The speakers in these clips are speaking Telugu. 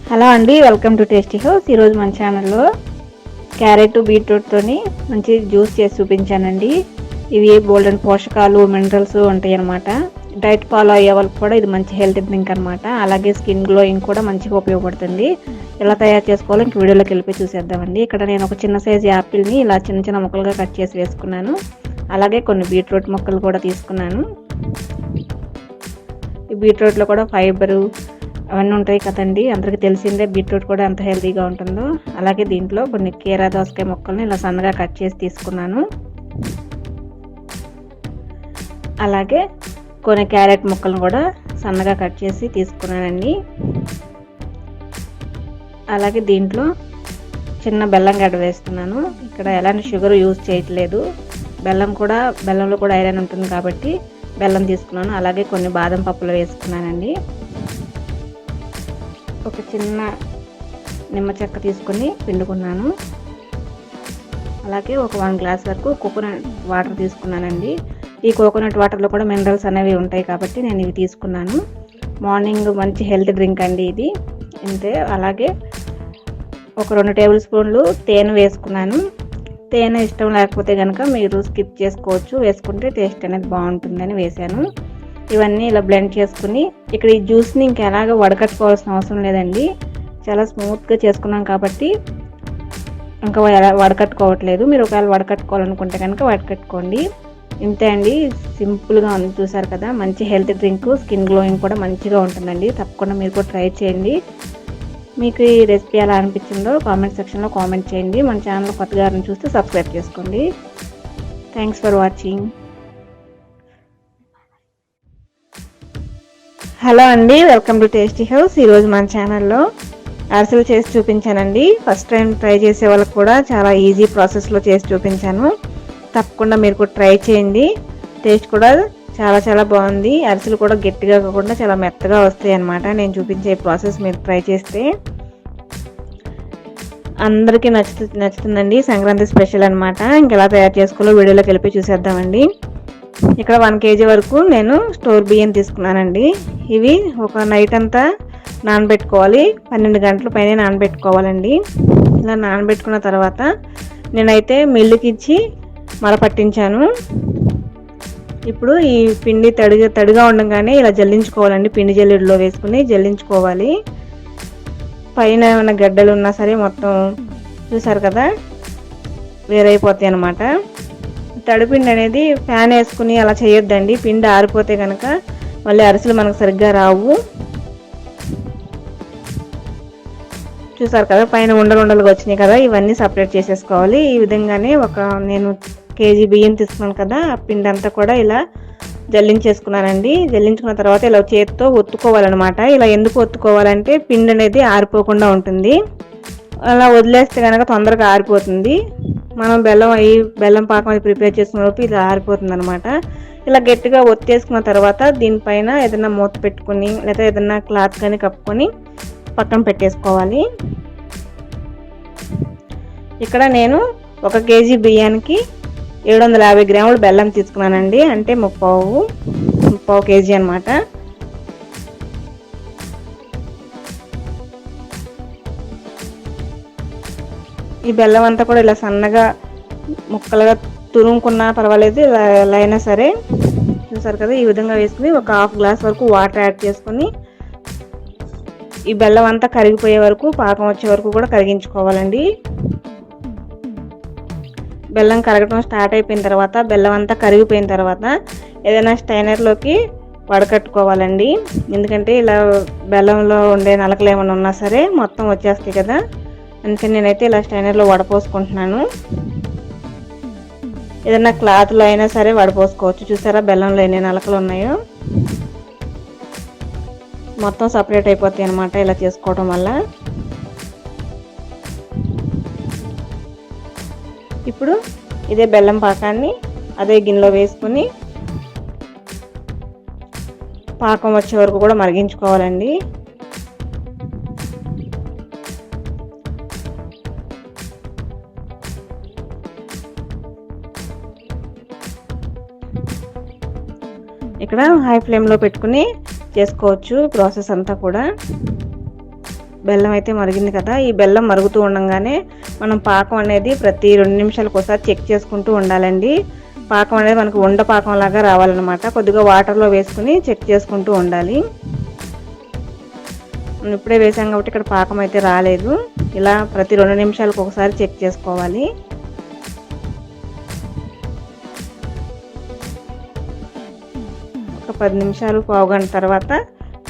హలో అండి, వెల్కమ్ టు టేస్టీ హౌస్. ఈరోజు మన ఛానల్లో క్యారెట్ బీట్రూట్తోని మంచి జ్యూస్ చేసి చూపించానండి. ఇవి బోల్డెన్ పోషకాలు మినరల్స్ ఉంటాయి అన్నమాట. డైట్ ఫాలో అయ్యే వాళ్ళకి కూడా ఇది మంచి హెల్త్ డ్రింక్ అనమాట. అలాగే స్కిన్ గ్లోయింగ్ కూడా మంచిగా ఉపయోగపడుతుంది. ఎలా తయారు చేసుకోవాలో ఇంక వీడియోలోకి వెళ్ళిపోయి చూసేద్దామండి. ఇక్కడ నేను ఒక చిన్న సైజు యాపిల్ని ఇలా చిన్న చిన్న ముక్కలుగా కట్ చేసి వేసుకున్నాను. అలాగే కొన్ని బీట్రూట్ ముక్కలు కూడా తీసుకున్నాను. ఈ బీట్రూట్లో కూడా ఫైబరు అవన్నీ ఉంటాయి కదండి, అందరికీ తెలిసిందే బీట్రూట్ కూడా ఎంత హెల్తీగా ఉంటుందో. అలాగే దీంట్లో కొన్ని కీరా దోసకాయ ముక్కల్ని ఇలా సన్నగా కట్ చేసి తీసుకున్నాను. అలాగే కొన్ని క్యారెట్ ముక్కలను కూడా సన్నగా కట్ చేసి తీసుకున్నానండి. అలాగే దీంట్లో చిన్న బెల్లం గడ్డ వేస్తున్నాను. ఇక్కడ ఎలాంటి షుగర్ యూజ్ చేయట్లేదు. బెల్లంలో కూడా ఐరన్ ఉంటుంది కాబట్టి బెల్లం తీసుకున్నాను. అలాగే కొన్ని బాదం పప్పులు వేసుకున్నానండి. ఒక చిన్న నిమ్మ చెక్క తీసుకొని పిండుకున్నాను. అలాగే ఒక 1 గ్లాస్ వరకు కోకోనట్ వాటర్ తీసుకున్నానండి. ఈ కోకోనట్ వాటర్లో కూడా మినరల్స్ అనేవి ఉంటాయి కాబట్టి నేను ఇవి తీసుకున్నాను. మార్నింగ్ మంచి హెల్త్ డ్రింక్ అండి ఇది. అంతే. అలాగే ఒక 2 టేబుల్ స్పూన్లు తేనె వేసుకున్నాను. తేనె ఇష్టం లేకపోతే కనుక మీరు స్కిప్ చేసుకోవచ్చు, వేసుకుంటే టేస్ట్ అనేది బాగుంటుందని వేసాను. ఇవన్నీ ఇలా బ్లెండ్ చేసుకుని ఇక్కడ ఈ జ్యూస్ని ఇంకా ఎలాగ వడకట్టుకోవాల్సిన అవసరం లేదండి. చాలా స్మూత్గా చేసుకున్నాం కాబట్టి ఇంకా వడకట్టుకోవట్లేదు. మీరు ఒకవేళ వడకట్టుకోవాలనుకుంటే కనుక వడకట్టుకోండి. ఇంతే అండి, సింపుల్గా ఉంది. చూసారు కదా, మంచి హెల్త్ డ్రింక్, స్కిన్ గ్లోయింగ్ కూడా మంచిగా ఉంటుందండి. తప్పకుండా మీరు కూడా ట్రై చేయండి. మీకు ఈ రెసిపీ ఎలా అనిపించిందో కామెంట్ సెక్షన్లో కామెంట్ చేయండి. మన ఛానల్ కొత్తగా చూస్తే సబ్స్క్రైబ్ చేసుకోండి. Thanks for watching. హలో అండి, వెల్కమ్ టు టేస్టీ హౌస్. ఈరోజు మన ఛానల్లో అరిసెలు చేసి చూపించానండి. ఫస్ట్ టైం ట్రై చేసే వాళ్ళకి కూడా చాలా ఈజీ ప్రాసెస్లో చేసి చూపించాను. తప్పకుండా మీరు కూడా ట్రై చేయండి. టేస్ట్ కూడా చాలా చాలా బాగుంది. అరిసెలు కూడా గట్టిగా కాకుండా చాలా మెత్తగా వస్తాయి అన్నమాట. నేను చూపించే ప్రాసెస్ మీరు ట్రై చేస్తే అందరికీ నచ్చుతుందండి. సంక్రాంతి స్పెషల్ అనమాట. ఇంకెలా తయారు చేసుకోవాలో వీడియోలోకి వెళ్ళి చూసేద్దామండి. ఇక్కడ 1 కేజీ వరకు నేను స్టోర్ బియ్యం తీసుకున్నానండి. ఇవి ఒక నైట్ అంతా నానబెట్టుకోవాలి. 12 గంటల పైన నానబెట్టుకోవాలండి. ఇలా నానబెట్టుకున్న తర్వాత నేనైతే మిల్లుకి ఇచ్చి మరపట్టించాను. ఇప్పుడు ఈ పిండి తడిగా ఉండగానే ఇలా జల్లించుకోవాలండి. పిండి జల్లెడలో వేసుకుని జల్లించుకోవాలి. పైన ఏమైనా గడ్డలు ఉన్నా సరే మొత్తం చూసారు కదా వేరైపోతాయి అన్నమాట. తడిపిండి అనేది ఫ్యాన్ వేసుకుని అలా చేయొద్దండి. పిండి ఆరిపోతే కనుక మళ్ళీ అరిసెలు మనకు సరిగ్గా రావు. చూసారు కదా, పైన ఉండలుగా వచ్చినాయి కదా, ఇవన్నీ సపరేట్ చేసేసుకోవాలి. ఈ విధంగానే నేను కేజీ బియ్యం తీసుకున్నాను కదా, ఆ పిండి అంతా కూడా ఇలా జల్లించేసుకున్నానండి. జల్లించుకున్న తర్వాత ఇలా చేతితో ఒత్తుకోవాలన్నమాట. ఇలా ఎందుకు ఒత్తుకోవాలంటే పిండి అనేది ఆరిపోకుండా ఉంటుంది. అలా వదిలేస్తే కనుక తొందరగా ఆరిపోతుంది. మనం బెల్లం పాకం అది ప్రిపేర్ చేసుకున్నప్పుడు ఇలా ఆరిపోతుంది అనమాట. ఇలా గట్టిగా ఒత్తేసుకున్న తర్వాత దీనిపైన ఏదైనా మూత పెట్టుకుని లేదా ఏదైనా క్లాత్ కానీ కప్పుకొని పక్కన పెట్టేసుకోవాలి. ఇక్కడ నేను 1 కేజీ బియ్యానికి 750 గ్రాములు బెల్లం తీసుకున్నానండి. అంటే ముప్పావు కేజీ అనమాట. ఈ బెల్లం అంతా కూడా ఇలా సన్నగా ముక్కలుగా తురుముకున్నా పర్వాలేదు, ఇలా అయినా సరే. చూసారు కదా, ఈ విధంగా వేసుకుని ఒక 1/2 గ్లాస్ వరకు వాటర్ యాడ్ చేసుకుని ఈ బెల్లం అంతా కరిగిపోయే వరకు, పాకం వచ్చే వరకు కూడా కరిగించుకోవాలండి. బెల్లం కరగడం స్టార్ట్ అయిపోయిన తర్వాత, బెల్లం అంతా కరిగిపోయిన తర్వాత ఏదైనా స్టైనర్లోకి వడకట్టుకోవాలండి. ఎందుకంటే ఇలా బెల్లంలో ఉండే నలకలు ఏమైనా ఉన్నా సరే మొత్తం వచ్చేస్తాయి కదా, అందుకని నేనైతే ఇలా స్టైనర్లో వడపోసుకుంటున్నాను. ఏదైనా క్లాత్లో అయినా సరే వడపోసుకోవచ్చు. చూసారా బెల్లంలో ఎన్ని నలకలు ఉన్నాయో, మొత్తం సపరేట్ అయిపోతాయి అన్నమాట ఇలా చేసుకోవడం వల్ల. ఇప్పుడు ఇదే బెల్లం పాకాన్ని అదే గిన్నెలో వేసుకుని పాకం వచ్చే వరకు కూడా మరిగించుకోవాలండి. ఇక్కడ హై ఫ్లేమ్లో పెట్టుకుని చేసుకోవచ్చు ప్రాసెస్ అంతా కూడా. బెల్లం అయితే మరిగింది కదా, ఈ బెల్లం మరుగుతూ ఉండగానే మనం పాకం అనేది ప్రతి 2 నిమిషాలకు ఒకసారి చెక్ చేసుకుంటూ ఉండాలండి. పాకం అనేది మనకు ఉండ పాకం లాగా రావాలన్నమాట. కొద్దిగా వాటర్లో వేసుకుని చెక్ చేసుకుంటూ ఉండాలి. ఇప్పుడే వేసాం కాబట్టి ఇక్కడ పాకం అయితే రాలేదు. ఇలా ప్రతి 2 నిమిషాలకు ఒకసారి చెక్ చేసుకోవాలి. ఒక 10 నిమిషాలు పావుగంట తర్వాత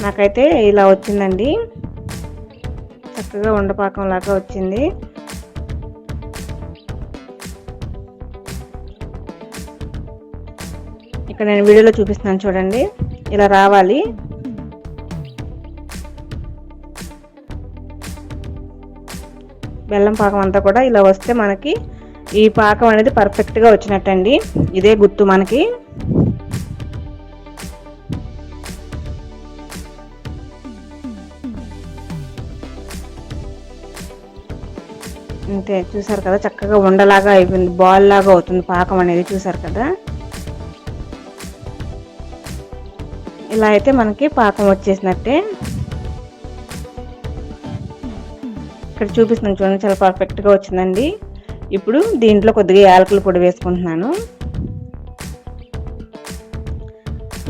నాకైతే ఇలా వచ్చిందండి. చక్కగా ఉండపాకం లాగా వచ్చింది. ఇక్కడ నేను వీడియోలో చూపిస్తున్నాను చూడండి, ఇలా రావాలి. బెల్లం పాకం అంతా కూడా ఇలా వస్తే మనకి ఈ పాకం అనేది పర్ఫెక్ట్గా వచ్చినట్టండి. ఇదే గుర్తు మనకి. అంతే, చూసారు కదా చక్కగా ఉండలాగా అయిపోయింది, బాల్ లాగా అవుతుంది పాకం అనేది. చూసారు కదా, ఇలా అయితే మనకి పాకం వచ్చేసినట్టే. ఇక్కడ చూపిస్తున్నాను చూడండి, చాలా పర్ఫెక్ట్గా వచ్చిందండి. ఇప్పుడు దీంట్లో కొద్దిగా యాలకుల పొడి వేసుకుంటున్నాను.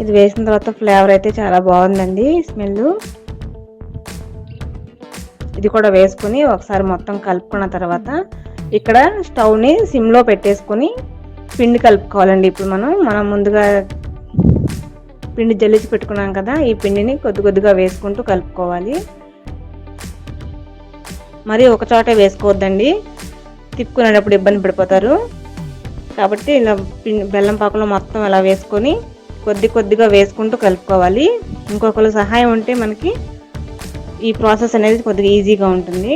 ఇది వేసిన తర్వాత ఫ్లేవర్ అయితే చాలా బాగుందండి, స్మెల్. ఇది కూడా వేసుకుని ఒకసారి మొత్తం కలుపుకున్న తర్వాత ఇక్కడ స్టవ్ని సిమ్లో పెట్టేసుకొని పిండి కలుపుకోవాలండి. ఇప్పుడు మనం ముందుగా పిండి జల్లించి పెట్టుకున్నాం కదా, ఈ పిండిని కొద్దిగా వేసుకుంటూ కలుపుకోవాలి. మరి ఒక చోటే వేసుకోవద్దండి, తిప్పుకునేటప్పుడు ఇబ్బంది పడిపోతారు. కాబట్టి ఇలా బెల్లం పాకంలో మొత్తం ఇలా వేసుకొని కొద్దిగా వేసుకుంటూ కలుపుకోవాలి. ఇంకొకరు సహాయం ఉంటే మనకి ఈ ప్రాసెస్ అనేది కొద్దిగా ఈజీగా ఉంటుంది.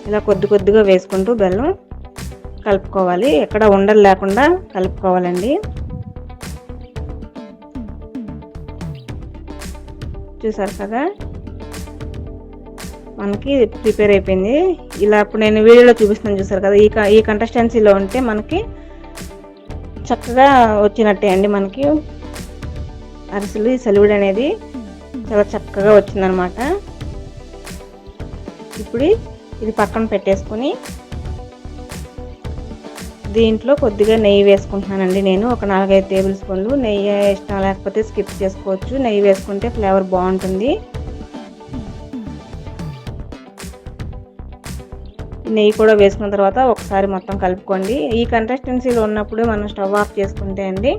ఇలా కొద్దిగా వేసుకుంటూ బెల్లం కలుపుకోవాలి. ఎక్కడ ఉండలు లేకుండా కలుపుకోవాలండి. చూసారు కదా, మనకి ప్రిపేర్ అయిపోయింది. ఇలా ఇప్పుడు నేను వీడియోలో చూపిస్తున్నాను చూసారు కదా, ఈ కంటెస్టెన్సీలో ఉంటే మనకి చక్కగా వచ్చినట్టే అండి. మనకి అరిసెలు సలివిడి అనేది చాలా చక్కగా వచ్చిందనమాట. ఇప్పుడు ఇది పక్కన పెట్టేసుకొని దీంట్లో కొద్దిగా నెయ్యి వేసుకుంటున్నానండి. నేను ఒక 4-5 టేబుల్ స్పూన్లు నెయ్యి ఇష్టం లేకపోతే స్కిప్ చేసుకోవచ్చు. నెయ్యి వేసుకుంటే ఫ్లేవర్ బాగుంటుంది. నెయ్యి కూడా వేసుకున్న తర్వాత ఒకసారి మొత్తం కలుపుకోండి. ఈ కన్సిస్టెన్సీలో ఉన్నప్పుడు మనం స్టవ్ ఆఫ్ చేసుకుంటే అండి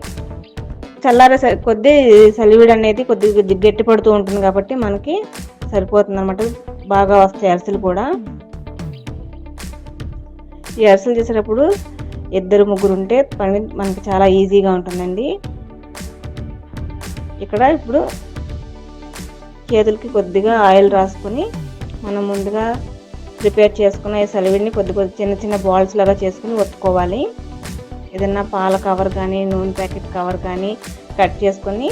చల్లారే కొద్ది సలివిడి అనేది కొద్దిగా గట్టి పడుతూ ఉంటుంది కాబట్టి మనకి సరిపోతుంది అనమాట. బాగా వస్తాయి అరిసెలు కూడా. ఈ అరిసెలు చేసేటప్పుడు 2-3 ఉంటే పని మనకి చాలా ఈజీగా ఉంటుందండి. ఇక్కడ ఇప్పుడు చేతులకి కొద్దిగా ఆయిల్ రాసుకొని మనం ముందుగా ప్రిపేర్ చేసుకున్న ఈ సలివిడిని చిన్న బాల్స్ లాగా చేసుకుని ఒత్తుకోవాలి. ఏదన్నా పాల కవర్ కానీ నూనె ప్యాకెట్ కవర్ కానీ కట్ చేసుకొని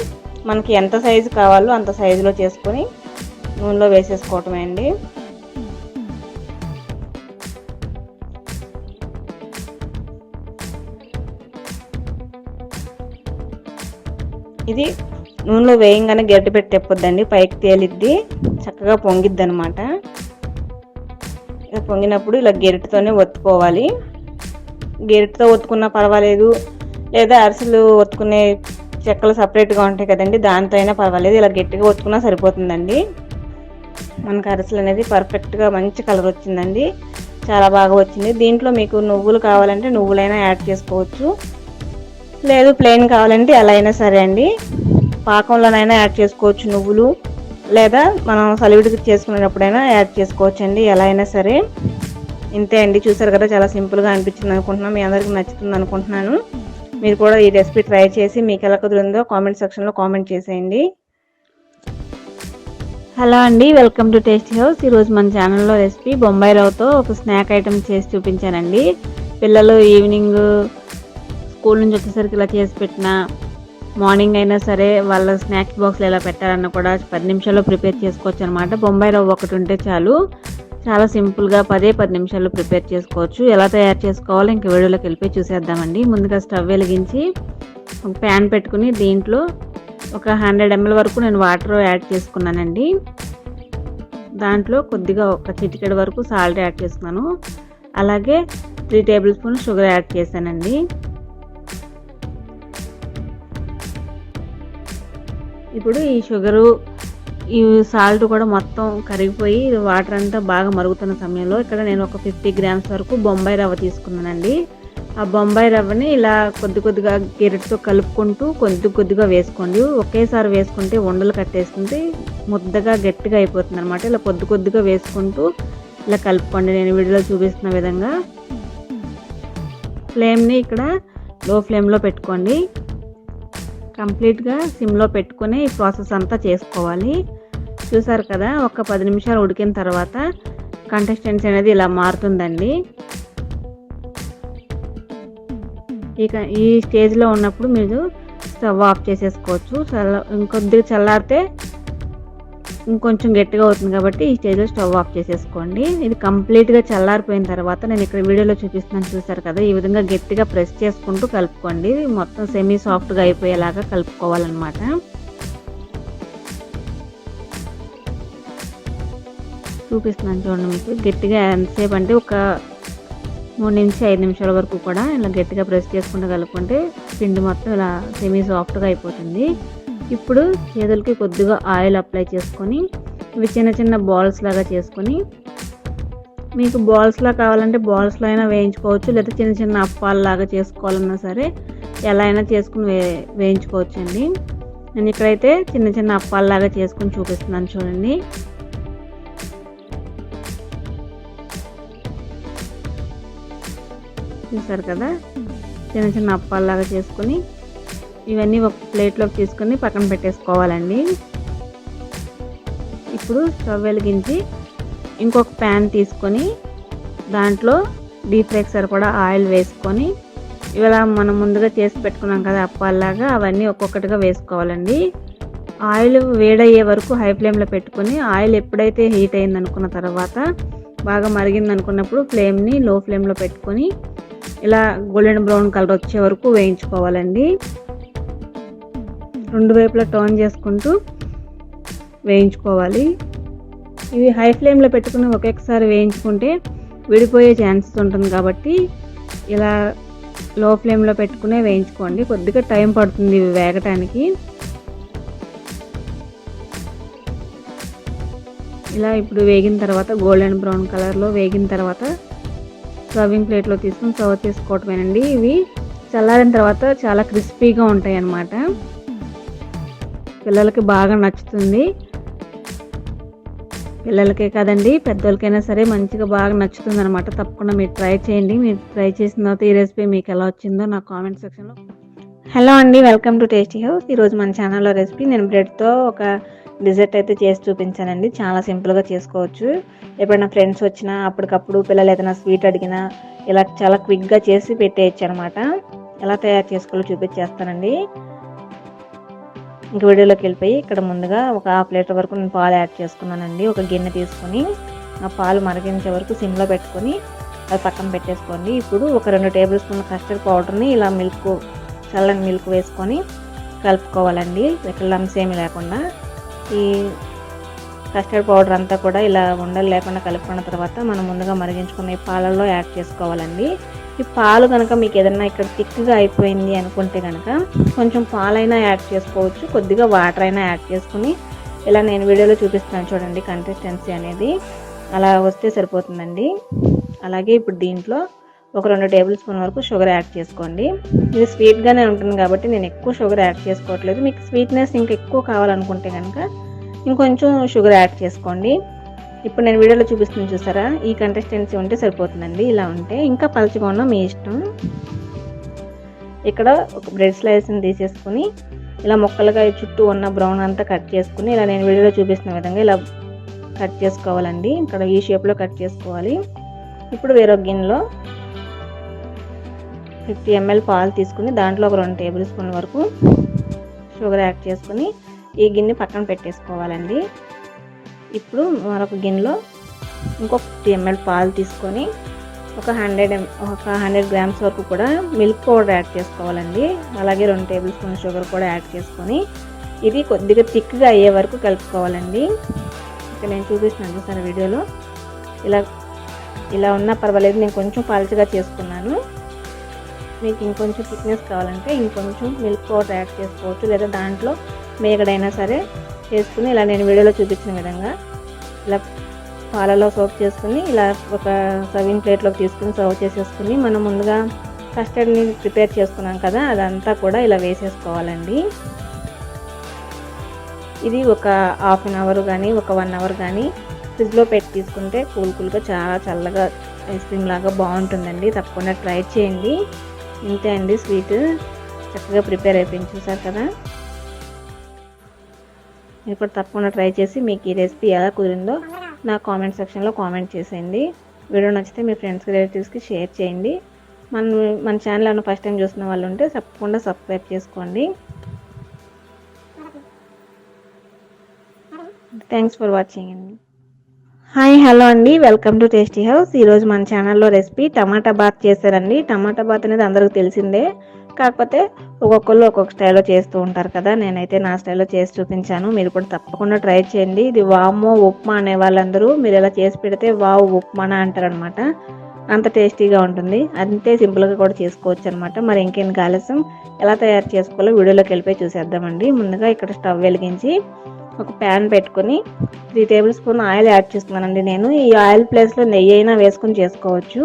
మనకి ఎంత సైజు కావాలో అంత సైజులో చేసుకొని నూనెలో వేసేసుకోవటమే అండి. ఇది నూనెలో వేయంగానే గరిటె పెట్టి తెప్పొద్దండి, పైకి తేలిద్ది, చక్కగా పొంగిద్ది అనమాట. ఇలా పొంగినప్పుడు ఇలా గరిటెతోనే ఒత్తుకోవాలి. గరిటెతో ఒత్తుకున్నా పర్వాలేదు, లేదా అరిసెలు ఒత్తుకునే చెక్కలు సపరేట్గా ఉంటాయి కదండి, దాంతో అయినా పర్వాలేదు. ఇలా గట్టిగా ఒత్తుకున్నా సరిపోతుందండి. మనకు అరిసెలు అనేది పర్ఫెక్ట్గా మంచి కలర్ వచ్చిందండి, చాలా బాగా వచ్చింది. దీంట్లో మీకు నువ్వులు కావాలంటే నువ్వులైనా యాడ్ చేసుకోవచ్చు, లేదు ప్లెయిన్ కావాలంటే ఎలా అయినా సరే అండి. పాకంలోనైనా యాడ్ చేసుకోవచ్చు నువ్వులు, లేదా మనం సలివిడికి చేసుకునేటప్పుడైనా యాడ్ చేసుకోవచ్చు అండి, ఎలా అయినా సరే. ఇంతే అండి, చూసారు కదా, చాలా సింపుల్గా అనిపించింది అనుకుంటున్నాను. మీ అందరికీ నచ్చుతుంది అనుకుంటున్నాను. మీరు కూడా ఈ రెసిపీ ట్రై చేసి మీకు ఎలా కుదిరిందో కామెంట్ సెక్షన్లో కామెంట్ చేసేయండి. హలో అండి, వెల్కమ్ టు టేస్టీ హౌస్. ఈరోజు మన ఛానల్లో రెసిపీ బొంబాయి రవ్వతో ఒక స్నాక్ ఐటెం చేసి చూపించానండి. పిల్లలు ఈవినింగ్ స్కూల్ నుంచి వచ్చేసరికి ఇలా చేసి పెట్టిన, మార్నింగ్ అయినా సరే వాళ్ళ స్నాక్స్ బాక్స్లో ఎలా పెట్టాలన్నా కూడా 10 నిమిషాల్లో ప్రిపేర్ చేసుకోవచ్చు అనమాట. బొంబాయి రవ్వ ఒకటి ఉంటే చాలు, చాలా సింపుల్గా 10 నిమిషాల్లో ప్రిపేర్ చేసుకోవచ్చు. ఎలా తయారు చేసుకోవాలో ఇంక వీడియోలోకి వెళ్ళిపోయి చూసేద్దామండి. ముందుగా స్టవ్ వెలిగించి ఒక ప్యాన్ పెట్టుకుని దీంట్లో ఒక 100 ml వరకు నేను వాటర్ యాడ్ చేసుకున్నానండి. దాంట్లో కొద్దిగా ఒక చిటికెడు వరకు సాల్ట్ యాడ్ చేసుకున్నాను. అలాగే 3 టేబుల్ స్పూన్ షుగర్ యాడ్ చేశానండి. ఇప్పుడు ఈ షుగరు ఈ సాల్ట్ కూడా మొత్తం కరిగిపోయి వాటర్ అంతా బాగా మరుగుతున్న సమయంలో ఇక్కడ నేను ఒక 50 గ్రామ్స్ వరకు బొంబాయి రవ్వ తీసుకున్నానండి. ఆ బొంబాయి రవ్వని ఇలా కొద్దిగా గెరిటితో కలుపుకుంటూ కొద్దిగా వేసుకోండి. ఒకేసారి వేసుకుంటే ఉండలు కట్టేస్తుంది, ముద్దగా గట్టిగా అయిపోతుంది అనమాట. ఇలా కొద్దిగా వేసుకుంటూ ఇలా కలుపుకోండి నేను వీడియోలో చూపిస్తున్న విధంగా. ఫ్లేమ్ని ఇక్కడ లో ఫ్లేమ్లో పెట్టుకోండి. కంప్లీట్గా సిమ్లో పెట్టుకొని ఈ ప్రాసెస్ అంతా చేసుకోవాలి. చూసారు కదా, ఒక 10 నిమిషాలు ఉడికిన తర్వాత కన్సిస్టెన్సీ అనేది ఇలా మారుతుందండి. ఇక ఈ స్టేజ్లో ఉన్నప్పుడు మీరు స్టవ్ ఆఫ్ చేసేసుకోవచ్చు. ఇంకొద్దిగా చల్లారితే ఇంకొంచెం గట్టిగా అవుతుంది కాబట్టి ఈ స్టేజ్లో స్టవ్ ఆఫ్ చేసేసుకోండి. ఇది కంప్లీట్గా చల్లారిపోయిన తర్వాత నేను ఇక్కడ వీడియోలో చూపిస్తున్నాను, చూసారు కదా, ఈ విధంగా గట్టిగా ప్రెస్ చేసుకుంటూ కలుపుకోండి. మొత్తం సెమీ సాఫ్ట్గా అయిపోయేలాగా కలుపుకోవాలన్నమాట. చూపిస్తున్నాను చూడండి మీకు. గట్టిగా ఎంతసేపు అంటే ఒక 3 నుంచి 5 నిమిషాల వరకు కూడా ఇలా గట్టిగా ప్రెస్ చేసుకుంటూ కలుపుకుంటే పిండి మొత్తం ఇలా సెమీ సాఫ్ట్గా అయిపోతుంది. ఇప్పుడు చేతులకి కొద్దిగా ఆయిల్ అప్లై చేసుకొని ఇవి చిన్న బాల్స్ లాగా చేసుకొని, మీకు బాల్స్లా కావాలంటే బాల్స్లో అయినా వేయించుకోవచ్చు, లేదా చిన్న అప్పాలలాగా చేసుకోవాలన్నా సరే ఎలా అయినా చేసుకుని వేయించుకోవచ్చు అండి. నేను ఇక్కడైతే చిన్న అప్పాలలాగా చేసుకుని చూపిస్తున్నాను చూడండి. చూసారు కదా, చిన్న అప్పాలలాగా చేసుకొని ఇవన్నీ ఒక ప్లేట్లోకి తీసుకొని పక్కన పెట్టేసుకోవాలండి. ఇప్పుడు స్టవ్ వెలిగించి ఇంకొక ప్యాన్ తీసుకొని దాంట్లో డీప్ ఫ్రైకి సరిపడా ఆయిల్ వేసుకొని ఇలా మనం ముందుగా చేసి పెట్టుకున్నాం కదా అప్పాలలాగా అవన్నీ ఒక్కొక్కటిగా వేసుకోవాలండి. ఆయిల్ వేడయ్యే వరకు హై ఫ్లేమ్లో పెట్టుకొని ఆయిల్ ఎప్పుడైతే హీట్ అయింది అనుకున్న తర్వాత బాగా మరిగింది అనుకున్నప్పుడు ఫ్లేమ్ని లో ఫ్లేమ్లో పెట్టుకొని ఇలా గోల్డెన్ బ్రౌన్ కలర్ వచ్చే వరకు వేయించుకోవాలండి. 2 వైపులా టర్న్ చేసుకుంటూ వేయించుకోవాలి. ఇవి హై ఫ్లేమ్లో పెట్టుకుని ఒకేసారి వేయించుకుంటే విడిపోయే ఛాన్సెస్ ఉంటుంది కాబట్టి ఇలా లో ఫ్లేమ్లో పెట్టుకునే వేయించుకోండి. కొద్దిగా టైం పడుతుంది ఇవి వేగటానికి. ఇలా ఇప్పుడు వేగిన తర్వాత గోల్డెన్ బ్రౌన్ కలర్లో వేగిన తర్వాత సర్వింగ్ ప్లేట్లో తీసుకుని సర్వ్ చేసుకోవటమేనండి. ఇవి చల్లారిన తర్వాత చాలా క్రిస్పీగా ఉంటాయి అన్నమాట. పిల్లలకి బాగా నచ్చుతుంది. పిల్లలకే కాదండి, పెద్దోళ్ళకైనా సరే మంచిగా బాగా నచ్చుతుంది అనమాట. తప్పకుండా మీరు ట్రై చేయండి. మీరు ట్రై చేసిన తర్వాత ఈ రెసిపీ మీకు ఎలా వచ్చిందో నా కామెంట్ సెక్షన్లో. హలో అండి, వెల్కమ్ టు టేస్టీ హౌస్. ఈరోజు మన ఛానల్లో రెసిపీ నేను బ్రెడ్తో ఒక డిజర్ట్ అయితే చేసి చూపించానండి. చాలా సింపుల్గా చేసుకోవచ్చు. ఎప్పుడైనా ఫ్రెండ్స్ వచ్చినా అప్పటికప్పుడు పిల్లలు ఏదైనా స్వీట్ అడిగినా ఇలా చాలా క్విక్గా చేసి పెట్టేయచ్చు అనమాట. ఎలా తయారు చేసుకోవాలో చూపించేస్తానండి. ఇంక వీడియోలోకి వెళ్ళిపోయి ఇక్కడ ముందుగా ఒక 1/2 లీటర్ వరకు నేను పాలు యాడ్ చేసుకున్నానండి. ఒక గిన్నె తీసుకొని ఆ పాలు మరిగించే వరకు సిమ్లో పెట్టుకొని అది పక్కన పెట్టేసుకోండి. ఇప్పుడు ఒక 2 టేబుల్ స్పూన్ల కస్టర్డ్ పౌడర్ని ఇలా చల్లని మిల్క్ వేసుకొని కలుపుకోవాలండి. ఇక్కడ లంప్స్ ఏమీ లేకుండా. ఈ కస్టర్డ్ పౌడర్ అంతా కూడా ఇలా ఉండలు లేకుండా కలుపుకున్న తర్వాత మనం ముందుగా మరిగించుకున్న ఈ పాలల్లో యాడ్ చేసుకోవాలండి. ఈ పాలు కనుక మీకు ఏదైనా ఇక్కడ థిక్గా అయిపోయింది అనుకుంటే కనుక కొంచెం పాలైనా యాడ్ చేసుకోవచ్చు, కొద్దిగా వాటర్ అయినా యాడ్ చేసుకుని ఇలా నేను వీడియోలో చూపిస్తున్నాను చూడండి కన్సిస్టెన్సీ అనేది అలా వస్తే సరిపోతుందండి. అలాగే ఇప్పుడు దీంట్లో ఒక 2 టేబుల్ స్పూన్ వరకు షుగర్ యాడ్ చేసుకోండి. ఇది స్వీట్గానే ఉంటుంది కాబట్టి నేను ఎక్కువ షుగర్ యాడ్ చేసుకోవట్లేదు. మీకు స్వీట్నెస్ ఇంకా ఎక్కువ కావాలనుకుంటే కనుక ఇంకొంచెం షుగర్ యాడ్ చేసుకోండి. ఇప్పుడు నేను వీడియోలో చూపిస్తున్నాను చూసారా, ఈ కన్సిస్టెన్సీ ఉంటే సరిపోతుందండి. ఇలా ఉంటే ఇంకా పలుచగా ఉన్నా మీ ఇష్టం. ఇక్కడ ఒక బ్రెడ్ స్లైస్ని తీసేసుకుని ఇలా ముక్కలుగా చుట్టూ ఉన్న బ్రౌన్ అంతా కట్ చేసుకుని ఇలా నేను వీడియోలో చూపిస్తున్న విధంగా ఇలా కట్ చేసుకోవాలండి. ఇక్కడ ఈ షేప్లో కట్ చేసుకోవాలి. ఇప్పుడు వేరొక గిన్నెలో 50 ml పాలు తీసుకుని దాంట్లో ఒక 2 టేబుల్ స్పూన్ల వరకు షుగర్ యాడ్ చేసుకుని ఈ గిన్నె పక్కన పెట్టేసుకోవాలండి. ఇప్పుడు మరొక గిన్నెలో ఇంకొక 50 ml పాలు తీసుకొని ఒక 100 గ్రామ్స్ వరకు కూడా మిల్క్ పౌడర్ యాడ్ చేసుకోవాలండి. అలాగే 2 టేబుల్ స్పూన్ షుగర్ కూడా యాడ్ చేసుకొని ఇది కొద్దిగా థిక్గా అయ్యే వరకు కలుపుకోవాలండి. ఇక్కడ నేను చూపిస్తున్నాను చూసారా వీడియోలో, ఇలా ఉన్నా పర్వాలేదు. నేను కొంచెం పల్చగా చేసుకున్నాను. మీకు ఇంకొంచెం థిక్నెస్ కావాలంటే ఇంకొంచెం మిల్క్ పౌడర్ యాడ్ చేసుకోవచ్చు, లేదా దాంట్లో మేగడైనా సరే చేసుకుని ఇలా నేను వీడియోలో చూపించిన విధంగా ఇలా పాలలో సోప్ చేసుకుని ఇలా ఒక సర్వింగ్ ప్లేట్లోకి తీసుకుని సర్వ్ చేసేసుకుని, మనం ముందుగా కస్టర్డ్ని ప్రిపేర్ చేసుకున్నాం కదా, అదంతా కూడా ఇలా వేసేసుకోవాలండి. ఇది ఒక హాఫ్ అన్ అవర్ కానీ ఒక 1 అవర్ కానీ ఫ్రిడ్జ్లో పెట్టి తీసుకుంటే కూల్గా చాలా చల్లగా ఐస్ క్రీమ్ లాగా బాగుంటుందండి. తప్పకుండా ట్రై చేయండి. ఇంతే అండి, స్వీట్ చక్కగా ప్రిపేర్ అయిపోయింది చూసారు కదా. మీరు కూడా తప్పకుండా ట్రై చేసి మీకు ఈ రెసిపీ ఎలా కుదిరిందో నా కామెంట్ సెక్షన్లో కామెంట్ చేసేయండి. వీడియో నచ్చితే మీ ఫ్రెండ్స్కి రిలేటివ్స్కి షేర్ చేయండి. మన ఛానల్ ఏమైనా ఫస్ట్ టైం చూస్తున్న వాళ్ళు ఉంటే తప్పకుండా సబ్స్క్రైబ్ చేసుకోండి. థ్యాంక్స్ ఫర్ వాచింగ్ అండి. హాయ్ హలో అండి, వెల్కమ్ టు టేస్టీ హౌస్. ఈరోజు మన ఛానల్లో రెసిపీ టమాటా బాత్ చేశారండి. టమాటా బాత్ అనేది అందరికీ తెలిసిందే, కాకపోతే ఒక్కొక్కళ్ళు ఒక్కొక్క స్టైల్లో చేస్తూ ఉంటారు కదా. నేనైతే నా స్టైల్లో చేసి చూపించాను. మీరు కూడా తప్పకుండా ట్రై చేయండి. ఇది వామో ఉప్మా అనే వాళ్ళందరూ మీరు ఇలా చేసి పెడితే వావ్ ఉప్మానా అంటారనమాట. అంత టేస్టీగా ఉంటుంది. అంతే సింపుల్గా కూడా చేసుకోవచ్చు అనమాట. మరి ఇంకేం ఆలస్యం, ఎలా తయారు చేసుకోవాలో వీడియోలోకి వెళ్ళిపోయి చూసేద్దామండి. ముందుగా ఇక్కడ స్టవ్ వెలిగించి ఒక ప్యాన్ పెట్టుకొని 3 టేబుల్ స్పూన్ ఆయిల్ యాడ్ చేస్తున్నానండి. నేను ఈ ఆయిల్ ప్లేస్లో నెయ్యి అయినా వేసుకొని చేసుకోవచ్చు.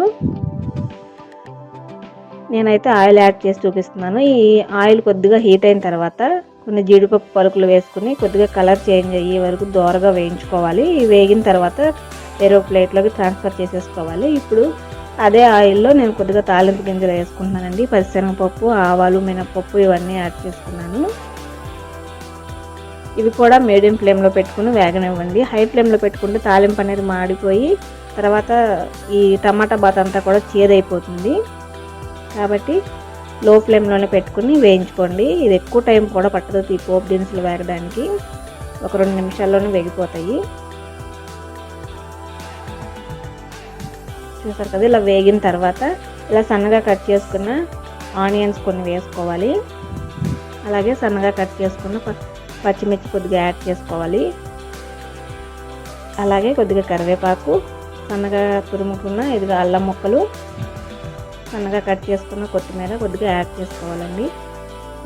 నేనైతే ఆయిల్ యాడ్ చేసి చూపిస్తున్నాను. ఈ ఆయిల్ కొద్దిగా హీట్ అయిన తర్వాత కొన్ని జీడిపప్పు పలుకులు వేసుకుని కొద్దిగా కలర్ చేంజ్ అయ్యే వరకు దోరగా వేయించుకోవాలి. వేగిన తర్వాత వేరే ప్లేట్లోకి ట్రాన్స్ఫర్ చేసేసుకోవాలి. ఇప్పుడు అదే ఆయిల్లో నేను కొద్దిగా తాలింపు గింజలు వేసుకుంటున్నానండి. పచ్చిశనగపప్పు, ఆవాలు, మినపప్పు ఇవన్నీ యాడ్ చేసుకున్నాను. ఇవి కూడా మీడియం ఫ్లేమ్లో పెట్టుకుని వేగనివ్వండి. హై ఫ్లేమ్లో పెట్టుకుంటే తాలింపు అనేది మాడిపోయి తర్వాత ఈ టమాటా బాత్ అంతా కూడా చేదైపోతుంది. కాబట్టి లో ఫ్లేమ్లోనే పెట్టుకుని వేయించుకోండి. ఇది ఎక్కువ టైం కూడా పట్టదు. ఈ పోపు దినుసులు వేగడానికి ఒక 2 నిమిషాల్లోనే వేగిపోతాయి. చూసారు కదా, ఇలా వేగిన తర్వాత ఇలా సన్నగా కట్ చేసుకున్న ఆనియన్స్ కొన్ని వేసుకోవాలి. అలాగే సన్నగా కట్ చేసుకున్న పచ్చిమిర్చి కొద్దిగా యాడ్ చేసుకోవాలి. అలాగే కొద్దిగా కరివేపాకు, సన్నగా తురుముకున్న ఇదిగా అల్లం ముక్కలు, సన్నగా కట్ చేసుకున్న కొత్తిమీర కొద్దిగా యాడ్ చేసుకోవాలండి.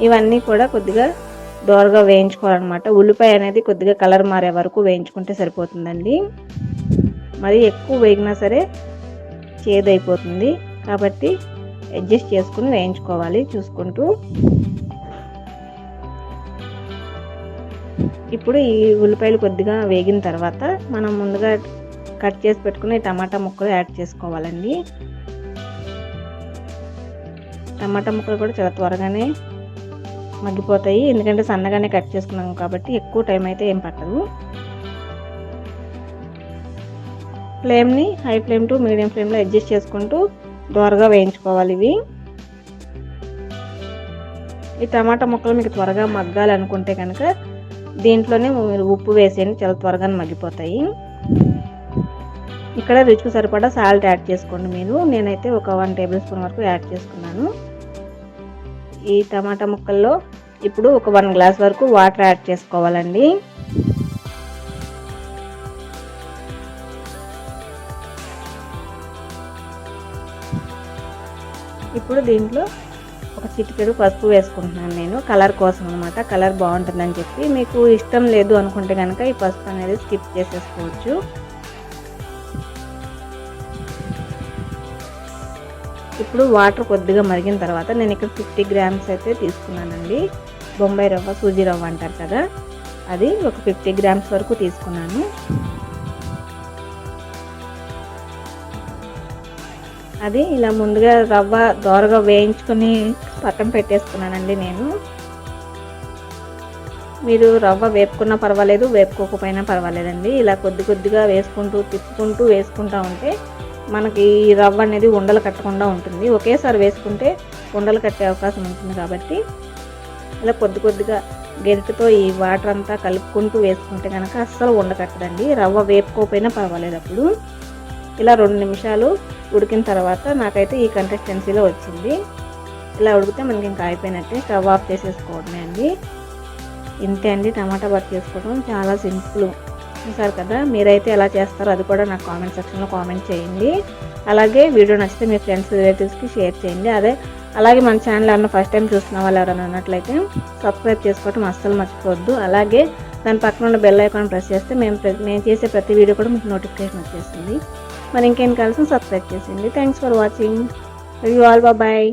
ఇవన్నీ కూడా కొద్దిగా దోరగా వేయించుకోవాలన్నమాట. ఉల్లిపాయ అనేది కొద్దిగా కలర్ మారే వరకు వేయించుకుంటే సరిపోతుందండి. మరి ఎక్కువ వేగినా సరే చేదైపోతుంది, కాబట్టి అడ్జస్ట్ చేసుకుని వేయించుకోవాలి చూసుకుంటూ. ఇప్పుడు ఈ ఉల్లిపాయలు కొద్దిగా వేగిన తర్వాత మనం ముందుగా కట్ చేసి పెట్టుకుని టమాటా ముక్కలు యాడ్ చేసుకోవాలండి. టమాటా ముక్కలు కూడా చాలా త్వరగానే మగ్గిపోతాయి, ఎందుకంటే సన్నగానే కట్ చేసుకున్నాం కాబట్టి ఎక్కువ టైం అయితే ఏం పట్టదు. ఫ్లేమ్ని హై ఫ్లేమ్ టు మీడియం ఫ్లేమ్లో అడ్జస్ట్ చేసుకుంటూ దోరగా వేయించుకోవాలి ఇవి. ఈ టమాటా ముక్కలు మీకు త్వరగా మగ్గాలనుకుంటే కనుక దీంట్లోనే మీరు ఉప్పు వేసేయండి, చాలా త్వరగా మగ్గిపోతాయి. ఇక్కడ రుచికి సరిపడా సాల్ట్ యాడ్ చేసుకోండి మీరు. నేనైతే ఒక 1 టేబుల్ స్పూన్ వరకు యాడ్ చేసుకున్నాను. ఈ టమాటా ముక్కల్లో ఇప్పుడు ఒక 1 గ్లాస్ వరకు వాటర్ యాడ్ చేసుకోవాలండి. ఇప్పుడు దీంట్లో ఒక చిటికెడు పసుపు వేసుకుంటున్నాను నేను, కలర్ కోసం అనమాట. కలర్ బాగుంటుందని చెప్పి. మీకు ఇష్టం లేదు అనుకుంటే కనుక ఈ పసుపు అనేది స్కిప్ చేసేసుకోవచ్చు. ఇప్పుడు వాటర్ కొద్దిగా మరిగిన తర్వాత నేను ఇక్కడ 50 గ్రామ్స్ అయితే తీసుకున్నానండి. బొంబాయి రవ్వ, సూజీ రవ్వ అంటారు కదా, అది ఒక 50 గ్రామ్స్ వరకు తీసుకున్నాను. అది ఇలా ముందుగా రవ్వ దోరగా వేయించుకొని పక్కన పెట్టేసుకున్నానండి నేను. మీరు రవ్వ వేపుకున్నా పర్వాలేదు, వేపుకోకపోయినా పర్వాలేదండి. ఇలా కొద్దిగా వేసుకుంటూ తిప్పుకుంటూ వేసుకుంటూ ఉంటే మనకి ఈ రవ్వ అనేది ఉండలు కట్టకుండా ఉంటుంది. ఒకేసారి వేసుకుంటే ఉండలు కట్టే అవకాశం ఉంటుంది, కాబట్టి ఇలా కొద్దిగా గెరిటితో ఈ వాటర్ అంతా కలుపుకుంటూ వేసుకుంటే కనుక అస్సలు ఉండకట్టదండి. రవ్వ వేపుకోకపోయినా పర్వాలేదు. అప్పుడు ఇలా 2 నిమిషాలు ఉడికిన తర్వాత నాకైతే ఈ కన్సిస్టెన్సీలో వచ్చింది. ఇలా ఉడికితే మనకి ఇంకా అయిపోయినట్టే, స్టవ్ ఆఫ్ చేసేసుకోవడమే అండి. ఇంతే అండి, టమాటా బాత్ చేసుకోవడం చాలా సింపుల్. చూసారు కదా, మీరైతే ఎలా చేస్తారో అది కూడా నాకు కామెంట్ సెక్షన్లో కామెంట్ చేయండి. అలాగే వీడియో నచ్చితే మీ ఫ్రెండ్స్ రిలేటివ్స్కి షేర్ చేయండి. అలాగే మన ఛానల్ ఎవరైనా ఫస్ట్ టైం చూస్తున్న వాళ్ళు ఎవరైనా ఉన్నట్లయితే సబ్స్క్రైబ్ చేసుకోవడం అస్సలు మర్చిపోవద్దు. అలాగే దాని పక్కన ఉన్న బెల్ ఐకాన్ ప్రెస్ చేస్తే మేము చేసే ప్రతి వీడియో కూడా మీకు నోటిఫికేషన్ వచ్చేస్తుంది. మరి ఇంకేం కలిసి సబ్స్క్రైబ్ చేసేయండి. Thanks for watching. You all bye.